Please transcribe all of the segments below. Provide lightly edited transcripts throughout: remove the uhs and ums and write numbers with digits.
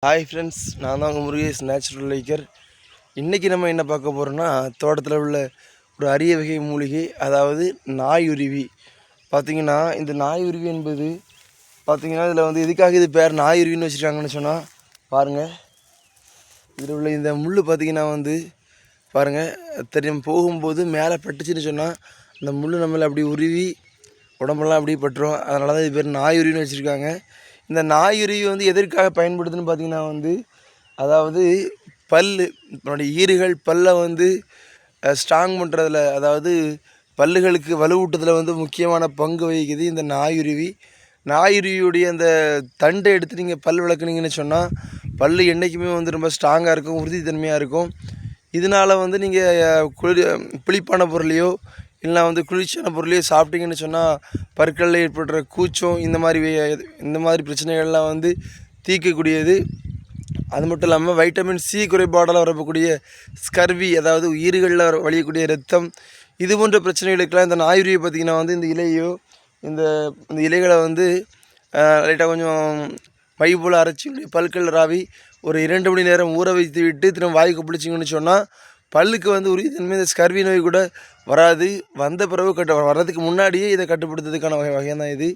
Hi friends, நான் தான் உங்கள் முருகேஷ் நேச்சுரல் லைக்கர். இன்றைக்கி நம்ம என்ன பார்க்க போகிறோன்னா, தோட்டத்தில் உள்ள ஒரு அரிய வகை மூலிகை, அதாவது நாயுருவி. பார்த்திங்கன்னா இந்த நாயுருவி என்பது பார்த்திங்கன்னா இதில் வந்து எதுக்காக இது பேர் நாயுருவின்னு வச்சுருக்காங்கன்னு சொன்னால் பாருங்கள். இதில் உள்ள இந்த முள் பார்த்திங்கன்னா வந்து பாருங்கள் தெரியும், போகும்போது மேலே பட்டுச்சுன்னு சொன்னால் அந்த முள் நம்மளை அப்படி உருவி உடம்பெல்லாம் அப்படி பட்டுரும். அதனால தான் இது பேர் நாயுருவின்னு வச்சுருக்காங்க. இந்த நாயுருவி வந்து எதற்காக பயன்படுதுன்னு பார்த்திங்கன்னா வந்து, அதாவது நம்மளுடைய ஈறுகள் பல்லை வந்து ஸ்ட்ராங் பண்ணுறதுல, அதாவது பல்லுகளுக்கு வலுவூட்டத்தில் வந்து முக்கியமான பங்கு வகிக்குது இந்த நாயுருவி. நாயுருவியுடைய அந்த தண்டை எடுத்து நீங்கள் பல் விளக்குனீங்கன்னு சொன்னால் பல் என்றைக்குமே வந்து ரொம்ப ஸ்ட்ராங்காக இருக்கும், உறுதித்தன்மையாக இருக்கும். இதனால் வந்து நீங்கள் புளிப்பான பொருளையோ இல்லைனா வந்து குளிர்ச்சியான பொருளையோ சாப்பிட்டீங்கன்னு சொன்னால் பற்களில் ஏற்படுற கூச்சம் இந்த மாதிரி பிரச்சனைகள்லாம் வந்து தீர்க்கக்கூடியது. அது மட்டும் இல்லாமல் வைட்டமின் சி குறைபாடால் வரக்கூடிய ஸ்கர்வி, அதாவது ஈறுகளில் வழியக்கூடிய ரத்தம், இது போன்ற பிரச்சனைகளுக்கெல்லாம் இந்த நாயுருவியை பார்த்திங்கன்னா வந்து இந்த இலையோ இந்த இலைகளை வந்து லைட்டாக கொஞ்சம் மை போல் அரைச்சி பல்கள் ராவி ஒரு 2 மணி நேரம் ஊற வைத்து விட்டு திரும்ப வாய்க்கு பிடிச்சிங்கன்னு சொன்னால் பல்லுக்கு வந்து உறுதித்தன்மை இந்த ஸ்கர்வி நோய் கூட வராது. வந்த பிறகு வர்றதுக்கு முன்னாடியே இதை கட்டுப்படுத்துறதுக்கான வகை தான் இது.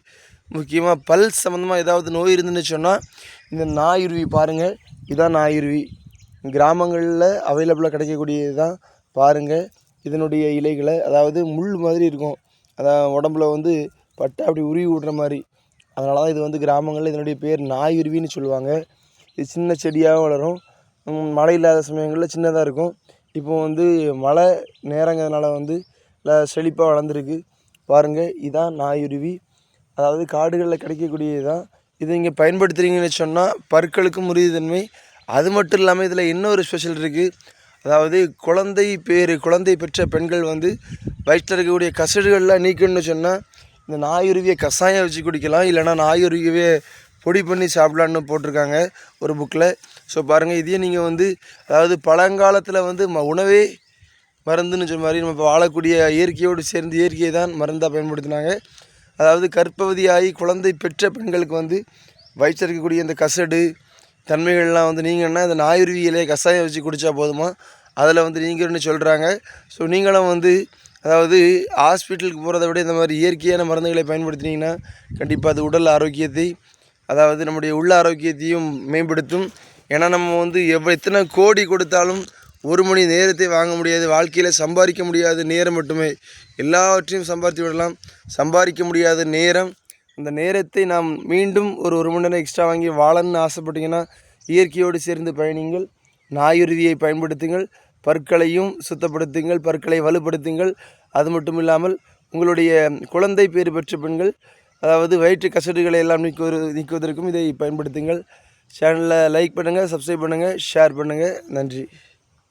முக்கியமாக பல் சம்மந்தமாக ஏதாவது நோய் இருந்துன்னு சொன்னால் இந்த நாயுருவி பாருங்கள். இதுதான் நாயுருவி, கிராமங்களில் அவைலபிளாக கிடைக்கக்கூடியது தான். பாருங்கள் இதனுடைய இலைகளை, அதாவது முள் மாதிரி இருக்கும், அதான் உடம்புல வந்து பட்டை அப்படி உருவி விடுற மாதிரி. அதனால தான் இது வந்து கிராமங்களில் இதனுடைய பேர் நாயுருவின்னு சொல்லுவாங்க. இது சின்ன செடியாக வளரும், மழை இல்லாத சமயங்களில் சின்னதாக இருக்கும். இப்போ வந்து மழை நேரங்கிறதுனால வந்து செழிப்பாக வளர்ந்துருக்கு. பாருங்கள் இதுதான் நாயுருவி, அதாவது காடுகளில் கிடைக்கக்கூடியது தான். இதை இங்கே பயன்படுத்துகிறீங்கன்னு சொன்னால் பற்களுக்கும் உறுதித்தன்மை. அது மட்டும் இல்லாமல் இதில் இன்னொரு ஸ்பெஷல் இருக்குது. அதாவது குழந்தை பெற்ற பெண்கள் வந்து வயிற்றில் இருக்கக்கூடிய கசடுகள்லாம் நீக்கணும்னு சொன்னால் இந்த நாயுருவியை கஷாயம் வச்சு குடிக்கலாம், இல்லைனா நாயுருவியை பொடி பண்ணி சாப்பிட்லான்னு போட்டிருக்காங்க ஒரு புக்கில். ஸோ பாருங்கள், இதையும் நீங்கள் வந்து அதாவது பழங்காலத்தில் வந்து உணவே மருந்துன்னு சொன்ன மாதிரி நம்ம இப்போ வாழக்கூடிய இயற்கையோடு சேர்ந்து இயற்கையை தான் மருந்தாக பயன்படுத்தினாங்க. அதாவது கர்ப்பவதியாகி குழந்தை பெற்ற பெண்களுக்கு வந்து வயிற்றில் இருக்கக்கூடிய இந்த கசடு தன்மைகள்லாம் வந்து நீங்கன்னா இந்த நாயுருவி இலையை கஷாயம் வச்சு குடித்தா போதுமா, அதில் வந்து நீங்கள்னு சொல்கிறாங்க. ஸோ நீங்களும் வந்து அதாவது ஹாஸ்பிட்டலுக்கு போகிறத விட இந்த மாதிரி இயற்கையான மருந்துகளை பயன்படுத்தினீங்கன்னா கண்டிப்பாக அது உடல் ஆரோக்கியத்தை, அதாவது நம்முடைய உள்ள ஆரோக்கியத்தையும் மேம்படுத்தும். ஏன்னா நம்ம வந்து எத்தனை கோடி கொடுத்தாலும் 1 மணி நேரத்தை வாங்க முடியாது. வாழ்க்கையில் சம்பாதிக்க முடியாத நேரம் மட்டுமே, எல்லாவற்றையும் சம்பாதித்து விடலாம். சம்பாதிக்க முடியாத நேரம், அந்த நேரத்தை நாம் மீண்டும் ஒரு 1 மணி நேரம் எக்ஸ்ட்ரா வாங்கி வாழணும்னு ஆசைப்பட்டீங்கன்னா இயற்கையோடு சேர்ந்து பயணிங்கள். நாயுருவியை பயன்படுத்துங்கள், பற்களையும் சுத்தப்படுத்துங்கள், பற்களை வலுப்படுத்துங்கள். அது மட்டும் இல்லாமல் உங்களுடைய குழந்தை பேறு பெற்ற பெண்கள், அதாவது வயிற்று கசடுகளை எல்லாம் நீக்குவதற்கும் இதை பயன்படுத்துங்கள். சேனலை லைக் பண்ணுங்கள், சப்ஸ்கிரைப் பண்ணுங்கள், ஷேர் பண்ணுங்கள். நன்றி.